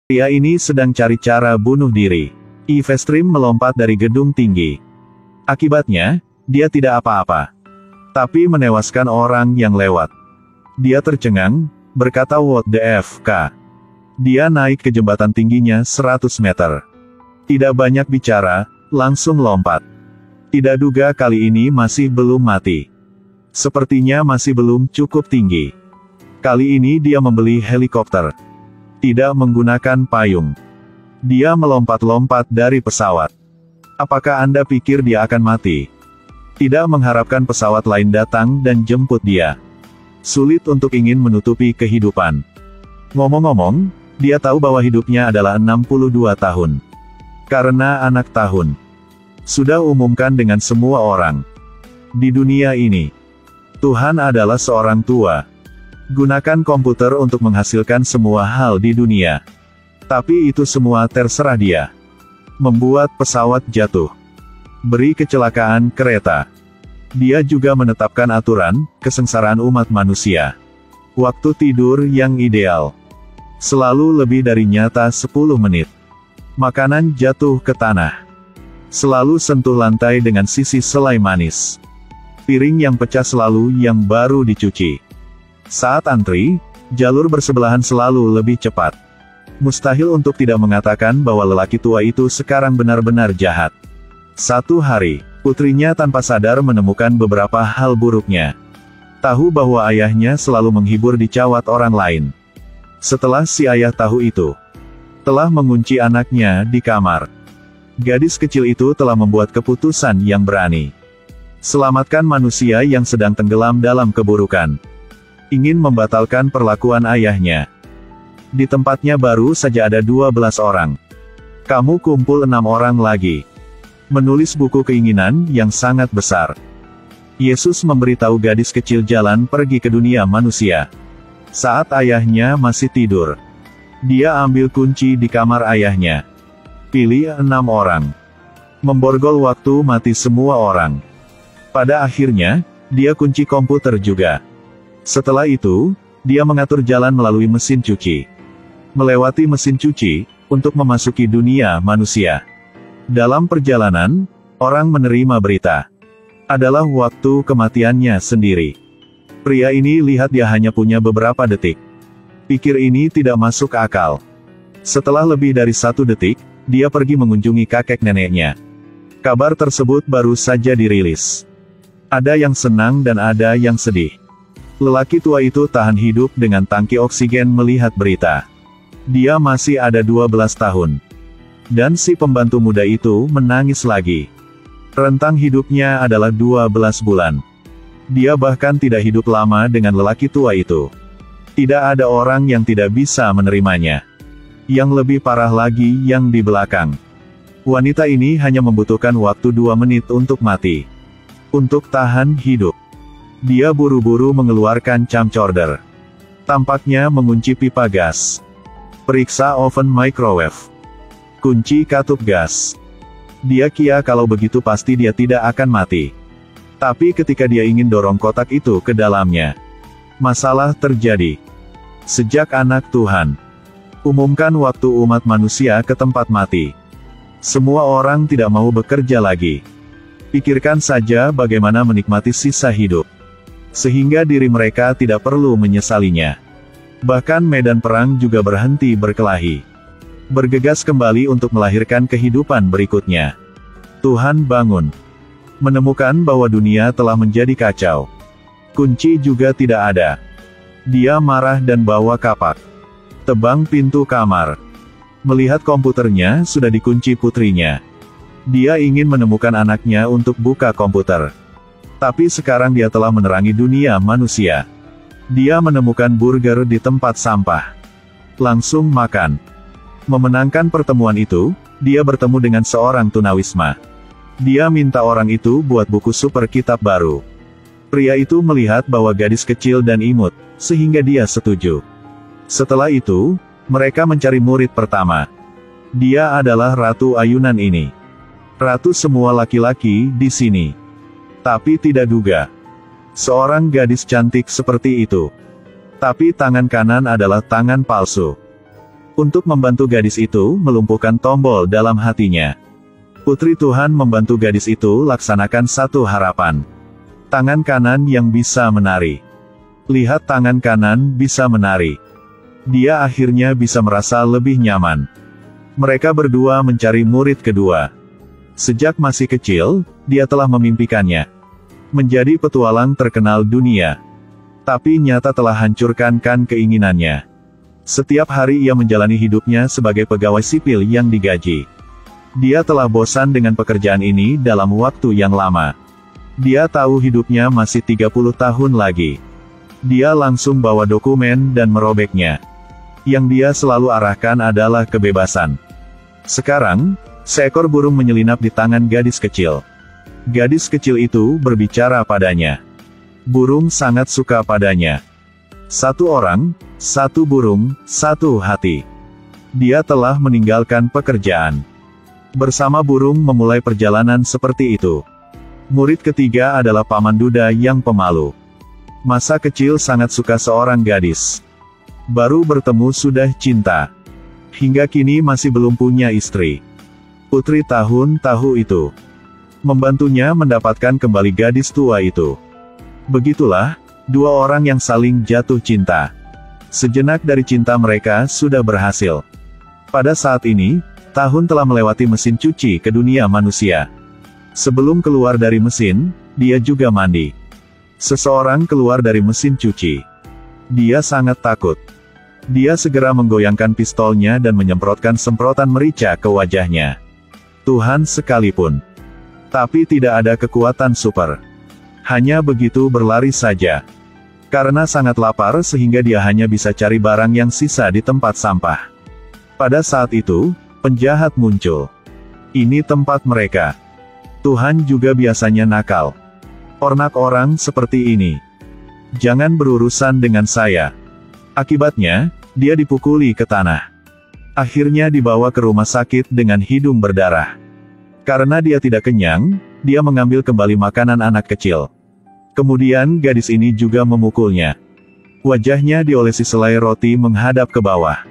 Pria ini sedang cari cara bunuh diri. Yves Trim melompat dari gedung tinggi. Akibatnya, dia tidak apa-apa, tapi menewaskan orang yang lewat. Dia tercengang, berkata what the FK. Dia naik ke jembatan tingginya 100 meter. Tidak banyak bicara, langsung lompat. Tidak duga kali ini masih belum mati. Sepertinya masih belum cukup tinggi. Kali ini dia membeli helikopter. Tidak menggunakan payung. Dia melompat-lompat dari pesawat. Apakah Anda pikir dia akan mati? Tidak mengharapkan pesawat lain datang dan jemput dia. Sulit untuk ingin menutupi kehidupan. Ngomong-ngomong, dia tahu bahwa hidupnya adalah 62 tahun. Karena anak tahun. Sudah umumkan dengan semua orang. Di dunia ini, Tuhan adalah seorang tua. Gunakan komputer untuk menghasilkan semua hal di dunia. Tapi itu semua terserah dia. Membuat pesawat jatuh. Beri kecelakaan kereta. Dia juga menetapkan aturan, kesengsaraan umat manusia. Waktu tidur yang ideal. Selalu lebih dari nyata 10 menit. Makanan jatuh ke tanah. Selalu sentuh lantai dengan sisi selai manis. Piring yang pecah selalu yang baru dicuci. Saat antri, jalur bersebelahan selalu lebih cepat. Mustahil untuk tidak mengatakan bahwa lelaki tua itu sekarang benar-benar jahat. Satu hari, putrinya tanpa sadar menemukan beberapa hal buruknya. Tahu bahwa ayahnya selalu menghibur dicawat orang lain. Setelah si ayah tahu itu, telah mengunci anaknya di kamar. Gadis kecil itu telah membuat keputusan yang berani. Selamatkan manusia yang sedang tenggelam dalam keburukan. Ingin membatalkan perlakuan ayahnya. Di tempatnya baru saja ada 12 orang. Kamu kumpul 6 orang lagi. Menulis buku keinginan yang sangat besar. Yesus memberitahu gadis kecil jalan pergi ke dunia manusia. Saat ayahnya masih tidur, dia ambil kunci di kamar ayahnya. Pilih 6 orang. Memborgol waktu mati semua orang. Pada akhirnya, dia kunci komputer juga. Setelah itu, dia mengatur jalan melalui mesin cuci. Melewati mesin cuci, untuk memasuki dunia manusia. Dalam perjalanan, orang menerima berita. Adalah waktu kematiannya sendiri. Pria ini lihat dia hanya punya beberapa detik. Pikir ini tidak masuk akal. Setelah lebih dari 1 detik, dia pergi mengunjungi kakek neneknya. Kabar tersebut baru saja dirilis. Ada yang senang dan ada yang sedih. Lelaki tua itu tahan hidup dengan tangki oksigen melihat berita. Dia masih ada 12 tahun. Dan si pembantu muda itu menangis lagi. Rentang hidupnya adalah 12 bulan. Dia bahkan tidak hidup lama dengan lelaki tua itu. Tidak ada orang yang tidak bisa menerimanya. Yang lebih parah lagi yang di belakang. Wanita ini hanya membutuhkan waktu 2 menit untuk mati. Untuk tahan hidup. Dia buru-buru mengeluarkan camcorder. Tampaknya mengunci pipa gas. Periksa oven microwave. Kunci katup gas. Dia kira kalau begitu pasti dia tidak akan mati. Tapi ketika dia ingin dorong kotak itu ke dalamnya, masalah terjadi. Sejak anak Tuhan umumkan waktu umat manusia ke tempat mati, semua orang tidak mau bekerja lagi. Pikirkan saja bagaimana menikmati sisa hidup. Sehingga diri mereka tidak perlu menyesalinya. Bahkan medan perang juga berhenti berkelahi. Bergegas kembali untuk melahirkan kehidupan berikutnya. Tuhan bangun. Menemukan bahwa dunia telah menjadi kacau. Kunci juga tidak ada. Dia marah dan bawa kapak. Tebang pintu kamar. Melihat komputernya sudah dikunci putrinya. Dia ingin menemukan anaknya untuk buka komputer. Tapi sekarang dia telah menerangi dunia manusia. Dia menemukan burger di tempat sampah. Langsung makan. Memenangkan pertemuan itu, dia bertemu dengan seorang tunawisma. Dia minta orang itu buat buku super kitab baru. Pria itu melihat bahwa gadis kecil dan imut, sehingga dia setuju. Setelah itu, mereka mencari murid pertama. Dia adalah Ratu Ayunan ini. Ratu semua laki-laki di sini. Tapi tidak duga. Seorang gadis cantik seperti itu. Tapi tangan kanan adalah tangan palsu. Untuk membantu gadis itu melumpuhkan tombol dalam hatinya. Putri Tuhan membantu gadis itu laksanakan satu harapan. Tangan kanan yang bisa menari. Lihat, tangan kanan bisa menari. Dia akhirnya bisa merasa lebih nyaman. Mereka berdua mencari murid kedua. Sejak masih kecil, dia telah memimpikannya. Menjadi petualang terkenal dunia. Tapi nyata telah hancurkan keinginannya. Setiap hari ia menjalani hidupnya sebagai pegawai sipil yang digaji. Dia telah bosan dengan pekerjaan ini dalam waktu yang lama. Dia tahu hidupnya masih 30 tahun lagi. Dia langsung bawa dokumen dan merobeknya. Yang dia selalu arahkan adalah kebebasan. Sekarang, seekor burung menyelinap di tangan gadis kecil. Gadis kecil itu berbicara padanya. Burung sangat suka padanya. Satu orang, satu burung, satu hati. Dia telah meninggalkan pekerjaan. Bersama burung memulai perjalanan seperti itu. Murid ketiga adalah Paman Duda yang pemalu. Masa kecil sangat suka seorang gadis. Baru bertemu sudah cinta. Hingga kini masih belum punya istri. Putri Tahun tahu itu. Membantunya mendapatkan kembali gadis tua itu. Begitulah, dua orang yang saling jatuh cinta. Sejenak dari cinta mereka sudah berhasil. Pada saat ini, Tahun telah melewati mesin cuci ke dunia manusia. Sebelum keluar dari mesin, dia juga mandi. Seseorang keluar dari mesin cuci. Dia sangat takut. Dia segera menggoyangkan pistolnya dan menyemprotkan semprotan merica ke wajahnya. Tuhan sekalipun. Tapi tidak ada kekuatan super. Hanya begitu berlari saja. Karena sangat lapar sehingga dia hanya bisa cari barang yang sisa di tempat sampah. Pada saat itu, penjahat muncul. Ini tempat mereka. Tuhan juga biasanya nakal. Ornak orang seperti ini. Jangan berurusan dengan saya. Akibatnya, dia dipukuli ke tanah. Akhirnya dibawa ke rumah sakit dengan hidung berdarah. Karena dia tidak kenyang, dia mengambil kembali makanan anak kecil. Kemudian gadis ini juga memukulnya. Wajahnya diolesi selai roti menghadap ke bawah.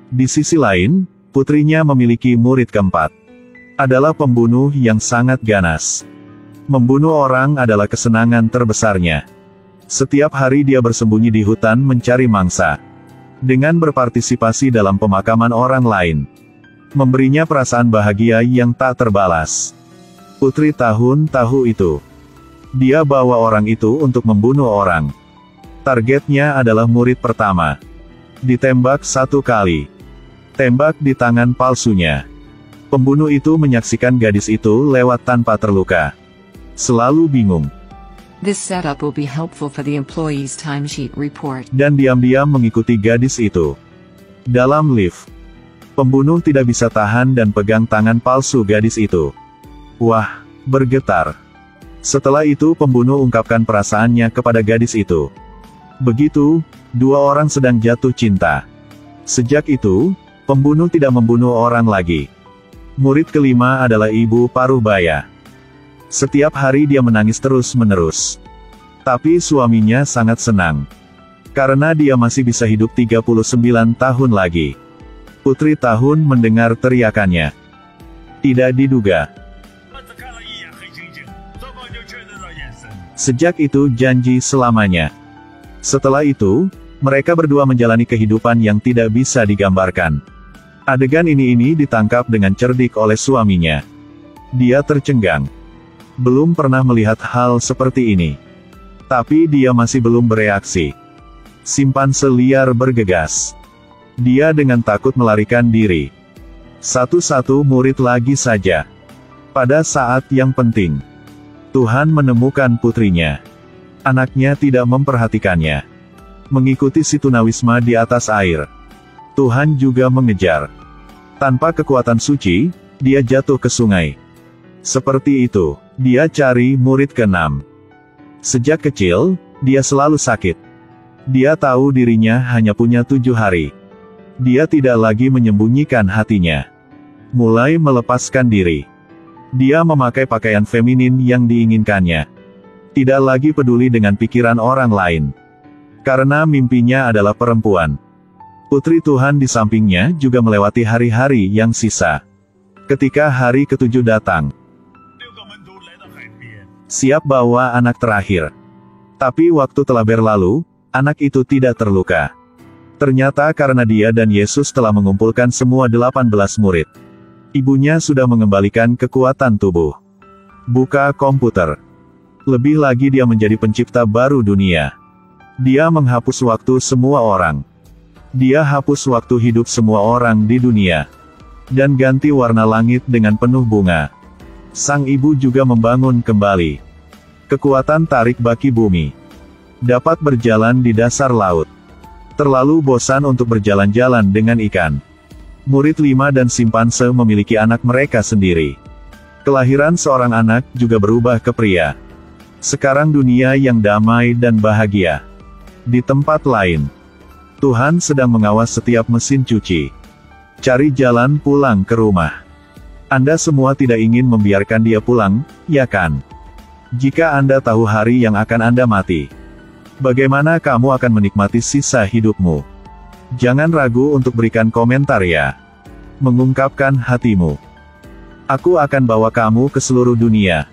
Di sisi lain, putrinya memiliki murid keempat. Adalah pembunuh yang sangat ganas. Membunuh orang adalah kesenangan terbesarnya. Setiap hari dia bersembunyi di hutan mencari mangsa. Dengan berpartisipasi dalam pemakaman orang lain. Memberinya perasaan bahagia yang tak terbalas. Putri Tahun tahu itu. Dia bawa orang itu untuk membunuh orang. Targetnya adalah murid pertama. Ditembak satu kali. Tembak di tangan palsunya. Pembunuh itu menyaksikan gadis itu lewat tanpa terluka. Selalu bingung. This setup will be helpful for the employee's timesheet report. Dan diam-diam mengikuti gadis itu. Dalam lift. Pembunuh tidak bisa tahan dan pegang tangan palsu gadis itu. Wah, bergetar. Setelah itu pembunuh ungkapkan perasaannya kepada gadis itu. Begitu, dua orang sedang jatuh cinta. Sejak itu, pembunuh tidak membunuh orang lagi. Murid kelima adalah Ibu Paruhbaya. Setiap hari dia menangis terus-menerus. Tapi suaminya sangat senang. Karena dia masih bisa hidup 39 tahun lagi. Putri Tahun mendengar teriakannya. Tidak diduga. Sejak itu janji selamanya. Setelah itu, mereka berdua menjalani kehidupan yang tidak bisa digambarkan. Adegan ini ditangkap dengan cerdik oleh suaminya. Dia tercengang. Belum pernah melihat hal seperti ini. Tapi dia masih belum bereaksi. Simpanse liar bergegas. Dia dengan takut melarikan diri. Satu-satu murid lagi saja. Pada saat yang penting. Tuhan menemukan putrinya. Anaknya tidak memperhatikannya. Mengikuti si tunawisma di atas air. Tuhan juga mengejar. Tanpa kekuatan suci, dia jatuh ke sungai. Seperti itu, dia cari murid ke-6. Sejak kecil, dia selalu sakit. Dia tahu dirinya hanya punya 7 hari. Dia tidak lagi menyembunyikan hatinya. Mulai melepaskan diri. Dia memakai pakaian feminin yang diinginkannya. Tidak lagi peduli dengan pikiran orang lain. Karena mimpinya adalah perempuan. Putri Tuhan di sampingnya juga melewati hari-hari yang sisa. Ketika hari ketujuh datang, siap bawa anak terakhir. Tapi waktu telah berlalu, anak itu tidak terluka. Ternyata karena dia dan Yesus telah mengumpulkan semua 18 murid. Ibunya sudah mengembalikan kekuatan tubuh. Buka komputer. Lebih lagi dia menjadi pencipta baru dunia. Dia menghapus waktu semua orang. Dia hapus waktu hidup semua orang di dunia. Dan ganti warna langit dengan penuh bunga. Sang ibu juga membangun kembali kekuatan tarik bagi bumi. Dapat berjalan di dasar laut. Terlalu bosan untuk berjalan-jalan dengan ikan. Murid 5 dan simpanse memiliki anak mereka sendiri. Kelahiran seorang anak juga berubah ke pria. Sekarang dunia yang damai dan bahagia. Di tempat lain, Tuhan sedang mengawas setiap mesin cuci. Cari jalan pulang ke rumah. Anda semua tidak ingin membiarkan dia pulang, ya kan? Jika Anda tahu hari yang akan Anda mati, bagaimana kamu akan menikmati sisa hidupmu? Jangan ragu untuk berikan komentar ya. Mengungkapkan hatimu. Aku akan bawa kamu ke seluruh dunia.